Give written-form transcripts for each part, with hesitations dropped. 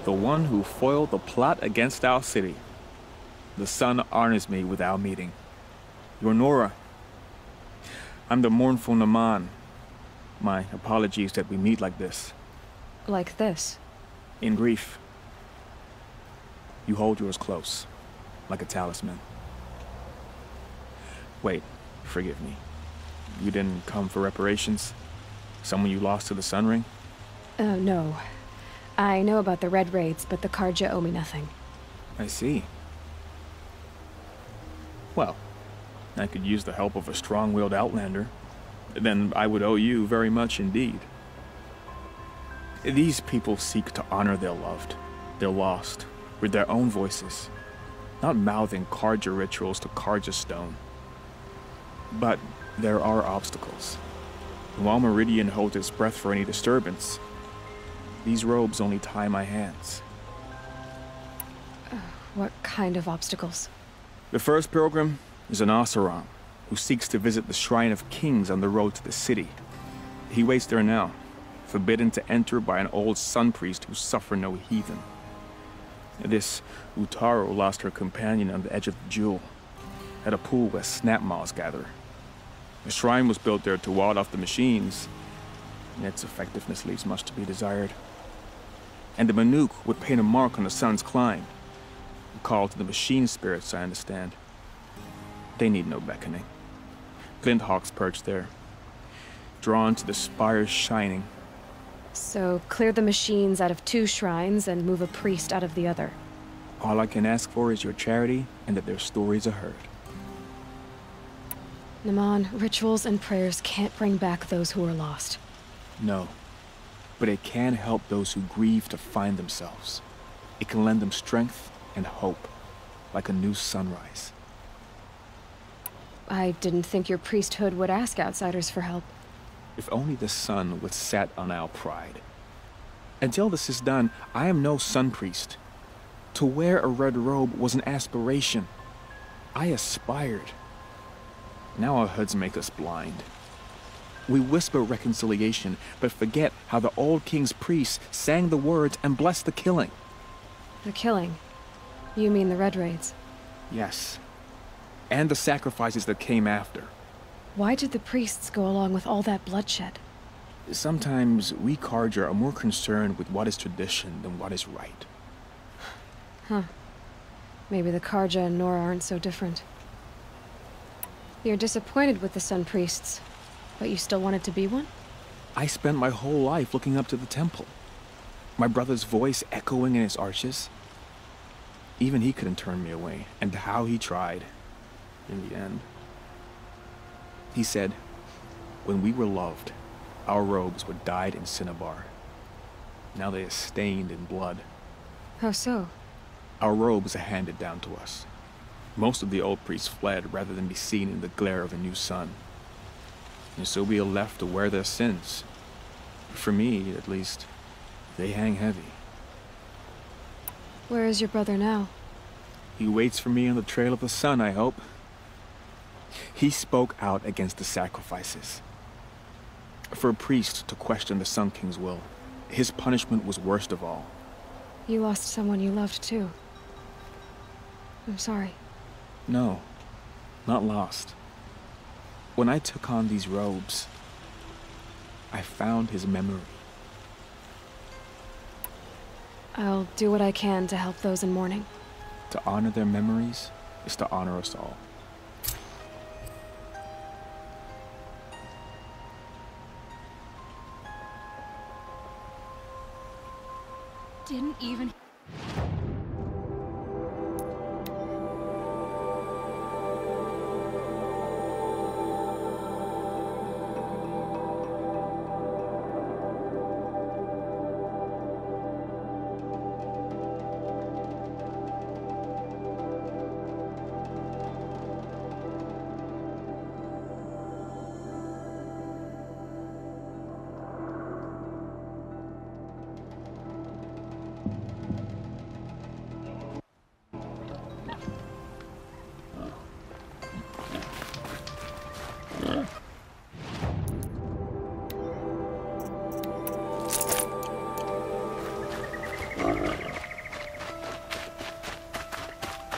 The one who foiled the plot against our city. The sun honors me with our meeting. You're Nora. I'm the mournful Naman. My apologies that we meet like this. Like this? In grief. You hold yours close, like a talisman. Wait, forgive me. You didn't come for reparations? Someone you lost to the Sun Ring? No. I know about the Red Raids, but the Karja owe me nothing. I see. Well, I could use the help of a strong-willed outlander. Then I would owe you very much indeed. These people seek to honor their loved, their lost, with their own voices, not mouthing Karja rituals to Karja stone. But there are obstacles. While Meridian holds its breath for any disturbance, these robes only tie my hands. What kind of obstacles? The first pilgrim is an Oseram, who seeks to visit the Shrine of Kings on the road to the city. He waits there now, forbidden to enter by an old sun priest who suffered no heathen. This Utaro lost her companion on the edge of the jewel, at a pool where snap moths gather. The shrine was built there to ward off the machines, yet its effectiveness leaves much to be desired. And the Manuk would paint a mark on the sun's climb, a call to the machine spirits, I understand. They need no beckoning. Glint hawks perch there, drawn to the spires shining. So, clear the machines out of 2 shrines and move a priest out of the other. All I can ask for is your charity and that their stories are heard. Naman, rituals and prayers can't bring back those who are lost. No, but it can help those who grieve to find themselves. It can lend them strength and hope, like a new sunrise. I didn't think your priesthood would ask outsiders for help. If only the sun would set on our pride. Until this is done, I am no sun priest. To wear a red robe was an aspiration. I aspired. Now our hoods make us blind. We whisper reconciliation, but forget how the old king's priests sang the words and blessed the killing. The killing? You mean the Red Raids? Yes. And the sacrifices that came after. Why did the priests go along with all that bloodshed? Sometimes we Karja are more concerned with what is tradition than what is right. Huh. Maybe the Karja and Nora aren't so different. You're disappointed with the Sun Priests, but you still wanted to be one? I spent my whole life looking up to the temple. My brother's voice echoing in its arches. Even he couldn't turn me away, and how he tried, in the end. He said, when we were loved, our robes were dyed in cinnabar. Now they are stained in blood. How so? Our robes are handed down to us. Most of the old priests fled rather than be seen in the glare of a new sun. And so we are left to wear their sins. For me, at least, they hang heavy. Where is your brother now? He waits for me on the trail of the sun, I hope. He spoke out against the sacrifices. For a priest to question the Sun King's will, his punishment was worst of all. You lost someone you loved too. I'm sorry. No, not lost. When I took on these robes, I found his memory. I'll do what I can to help those in mourning. To honor their memories is to honor us all. Didn't even...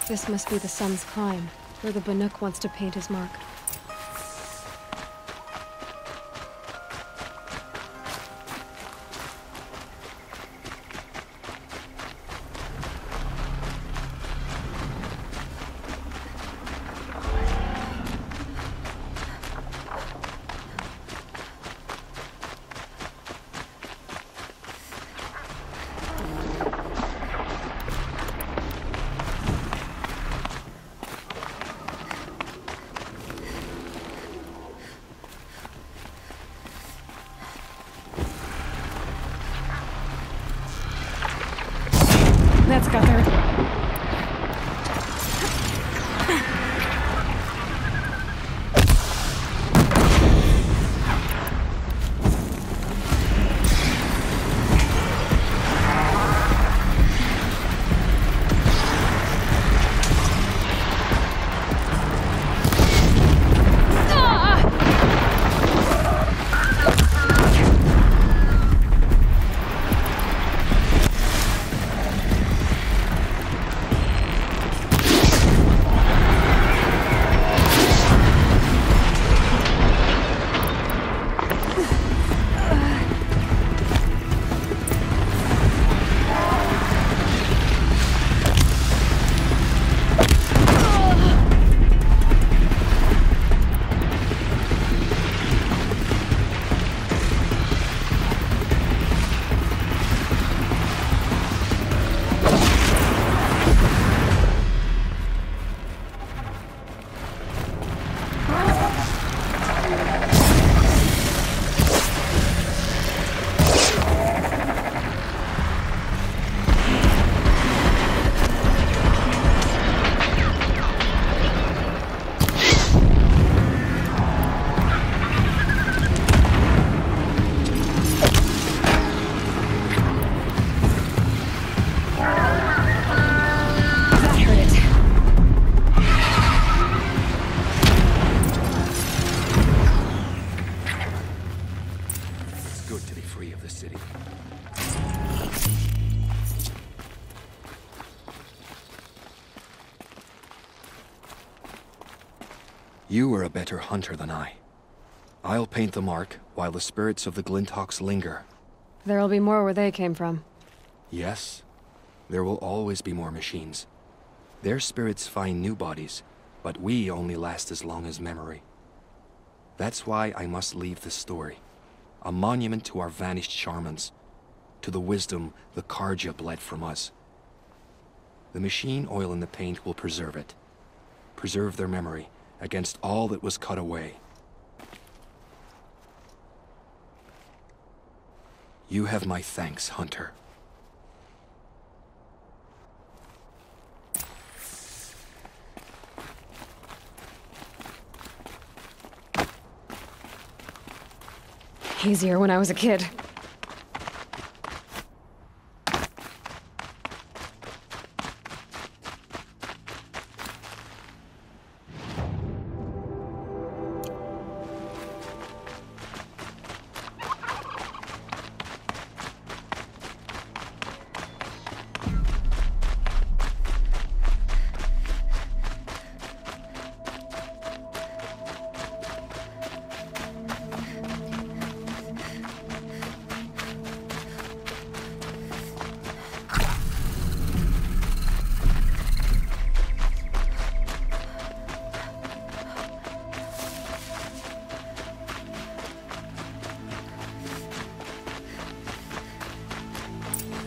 This must be the sun's climb, where the Banuk wants to paint his mark. That's got her. You are a better hunter than I. I'll paint the mark while the spirits of the Glinthawks linger. There'll be more where they came from. Yes, there will always be more machines. Their spirits find new bodies, but we only last as long as memory. That's why I must leave this story. A monument to our vanished shamans, to the wisdom the Karja bled from us. The machine oil in the paint will preserve it. Preserve their memory against all that was cut away. You have my thanks, Hunter. Easier when I was a kid.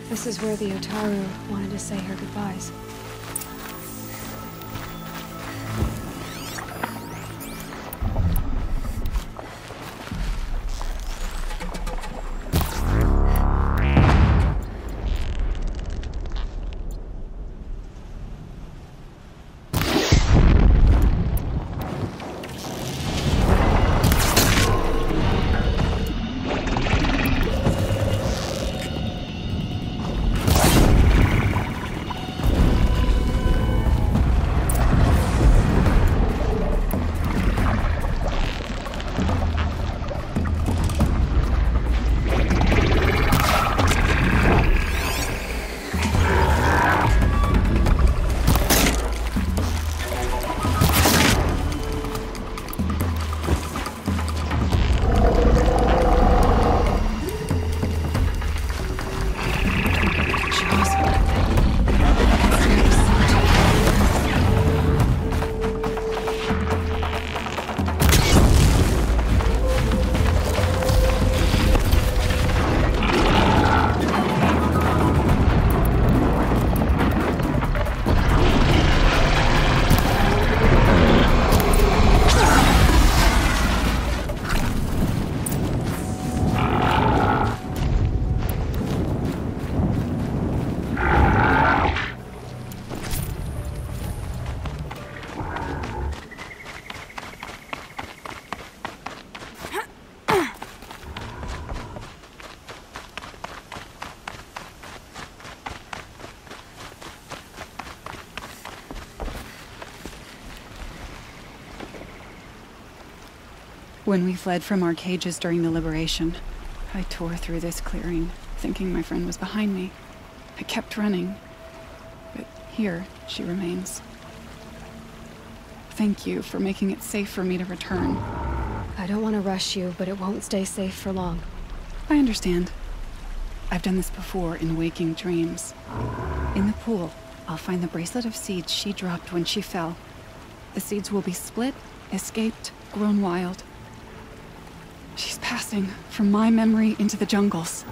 This is where the Otaru wanted to say her goodbyes. When we fled from our cages during the liberation, I tore through this clearing, thinking my friend was behind me. I kept running, but here she remains. Thank you for making it safe for me to return. I don't want to rush you, but it won't stay safe for long. I understand. I've done this before in waking dreams. In the pool, I'll find the bracelet of seeds she dropped when she fell. The seeds will be split, escaped, grown wild. She's passing from my memory into the jungles.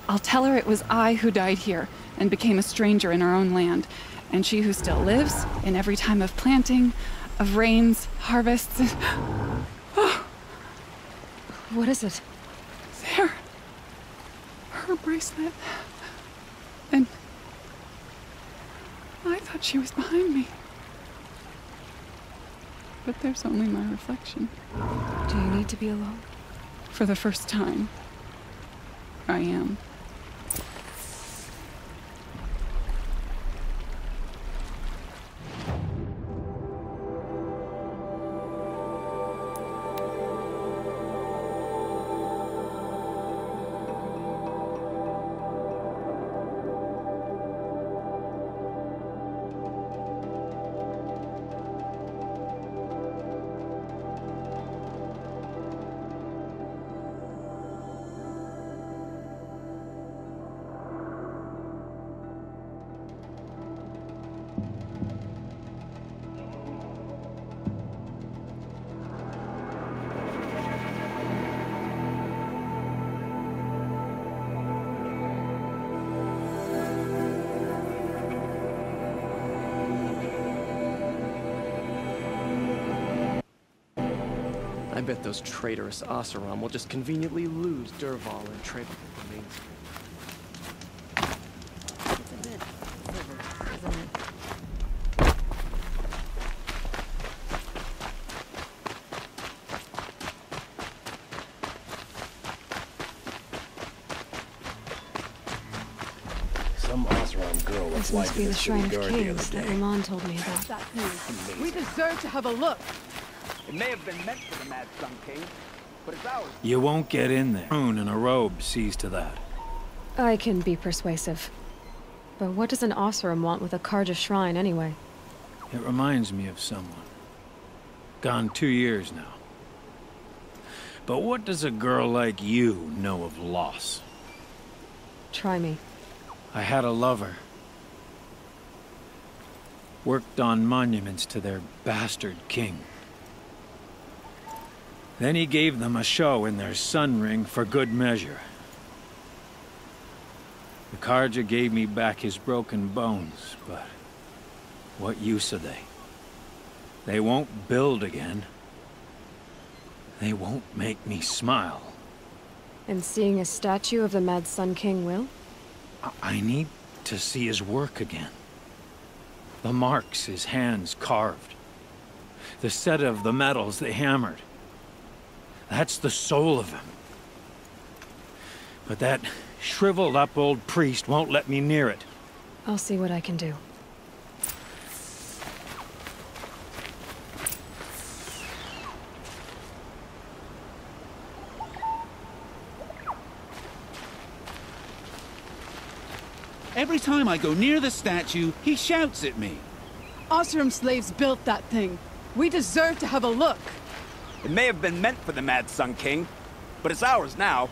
I'll tell her it was I who died here and became a stranger in our own land, and she who still lives in every time of planting, of rains, harvests, and... Oh. What is it? There. Her bracelet. And... I thought she was behind me. But there's only my reflection. Do you need to be alone? For the first time, I am. I bet those traitorous Oseram will just conveniently lose Derval and trade with the remains. It's a bit civil, isn't it? Some Oseram girl This applied must to be the the city Shrine of guard the Kings other that day. Ramon told me about. That thing. We deserve to have a look. It may have been meant for the Mad Sun King, but it's ours. You won't get in there. Moon in a robe sees to that. I can be persuasive. But what does an Oseram want with a Karja shrine, anyway? It reminds me of someone. Gone 2 years now. But what does a girl like you know of loss? Try me. I had a lover. Worked on monuments to their bastard king. Then he gave them a show in their sun ring for good measure. The Karja gave me back his broken bones, but what use are they? They won't build again. They won't make me smile. And seeing a statue of the Mad Sun King will? I need to see his work again. The marks his hands carved. The set of the metals they hammered. That's the soul of him. But that shriveled up old priest won't let me near it. I'll see what I can do. Every time I go near the statue, he shouts at me. Oseram slaves built that thing. We deserve to have a look. It may have been meant for the Mad Sun King, but it's ours now.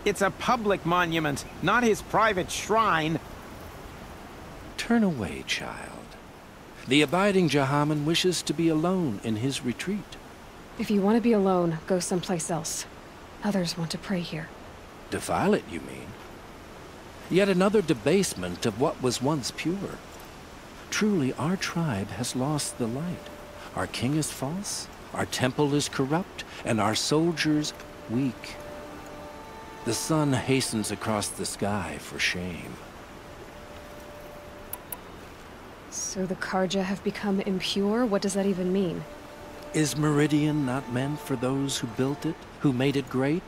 It's a public monument, not his private shrine. Turn away, child. The abiding Jahaman wishes to be alone in his retreat. If you want to be alone, go someplace else. Others want to pray here. Defile it, you mean? Yet another debasement of what was once pure. Truly, our tribe has lost the light. Our king is false, our temple is corrupt, and our soldiers weak. The sun hastens across the sky for shame. So the Karja have become impure? What does that even mean? Is Meridian not meant for those who built it, who made it great?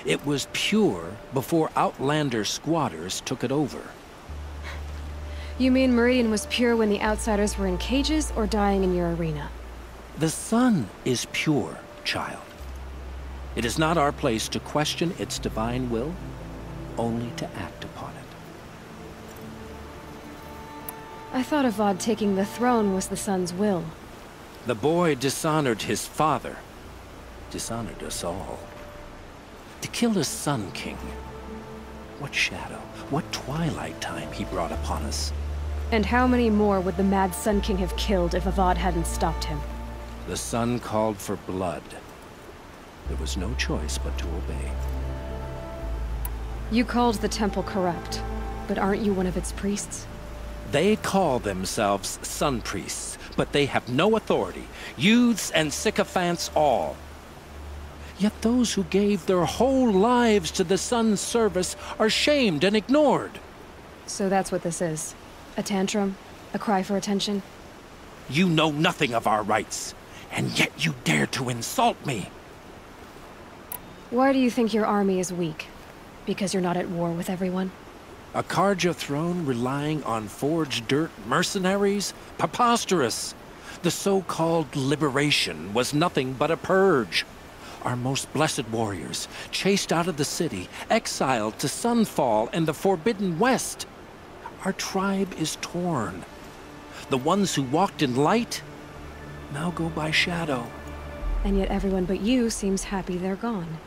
It was pure before outlander squatters took it over. You mean Meridian was pure when the outsiders were in cages or dying in your arena? The sun is pure child. It is not our place to question its divine will, only to act upon it. I thought Avad taking the throne was the son's will. The boy dishonored his father, dishonored us all. To kill a Sun King. What shadow, what twilight time he brought upon us. And how many more would the mad Sun King have killed if Avad hadn't stopped him? The sun called for blood. There was no choice but to obey. You called the temple corrupt, but aren't you one of its priests? They call themselves Sun Priests, but they have no authority. Youths and sycophants all. Yet those who gave their whole lives to the Sun's service are shamed and ignored. So that's what this is. A tantrum? A cry for attention? You know nothing of our rights, and yet you dare to insult me. Why do you think your army is weak? Because you're not at war with everyone? A Karja throne relying on forged dirt mercenaries? Preposterous! The so-called liberation was nothing but a purge. Our most blessed warriors, chased out of the city, exiled to Sunfall and the Forbidden West. Our tribe is torn. The ones who walked in light now go by shadow. And yet everyone but you seems happy they're gone.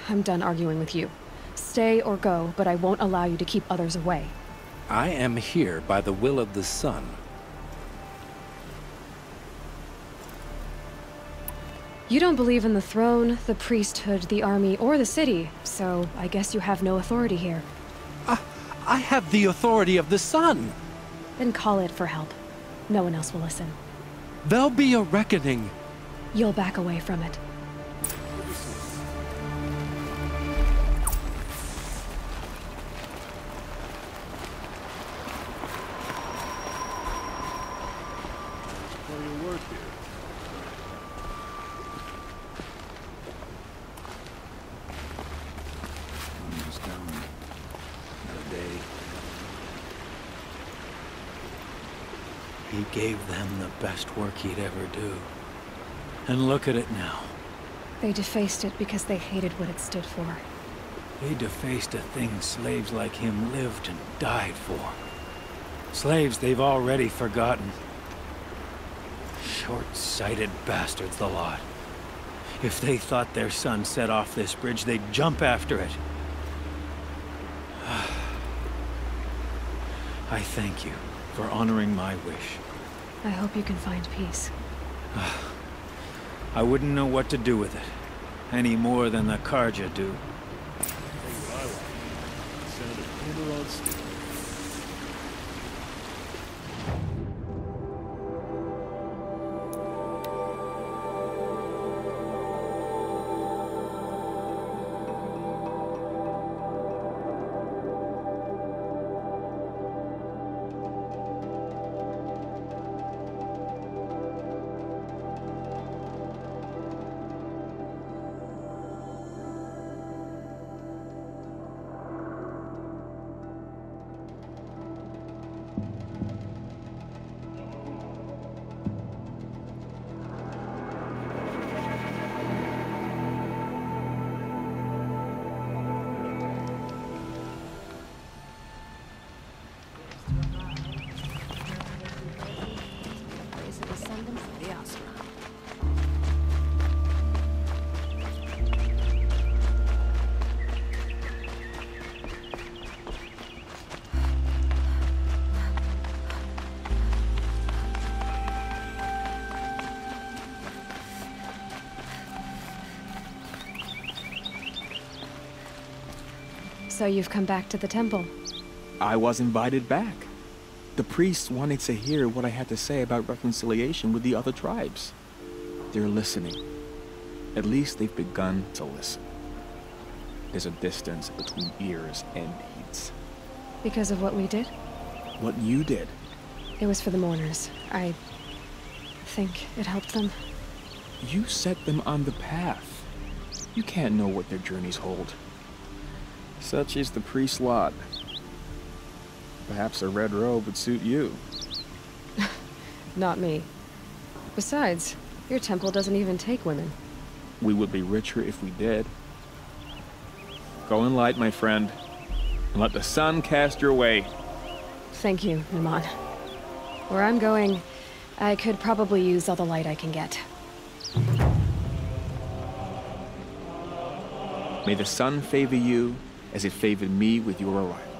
I'm done arguing with you. Stay or go, but I won't allow you to keep others away. I am here by the will of the sun. You don't believe in the throne, the priesthood, the army, or the city, so I guess you have no authority here. I have the authority of the sun. Then call it for help. No one else will listen. There'll be a reckoning. You'll back away from it. He gave them the best work he'd ever do. And look at it now. They defaced it because they hated what it stood for. They defaced a thing slaves like him lived and died for. Slaves they've already forgotten. Short-sighted bastards, the lot. If they thought their son set off this bridge, they'd jump after it. I thank you for honoring my wish. I hope you can find peace. I wouldn't know what to do with it, any more than the Karja do. So you've come back to the temple? I was invited back. The priests wanted to hear what I had to say about reconciliation with the other tribes. They're listening. At least they've begun to listen. There's a distance between ears and deeds. Because of what we did? What you did. It was for the mourners. I think it helped them. You set them on the path. You can't know what their journeys hold. Such is the priest's lot. Perhaps a red robe would suit you. Not me. Besides, your temple doesn't even take women. We would be richer if we did. Go in light, my friend, and let the sun cast your way. Thank you, Naman. Where I'm going, I could probably use all the light I can get. May the sun favor you as it favored me with your arrival.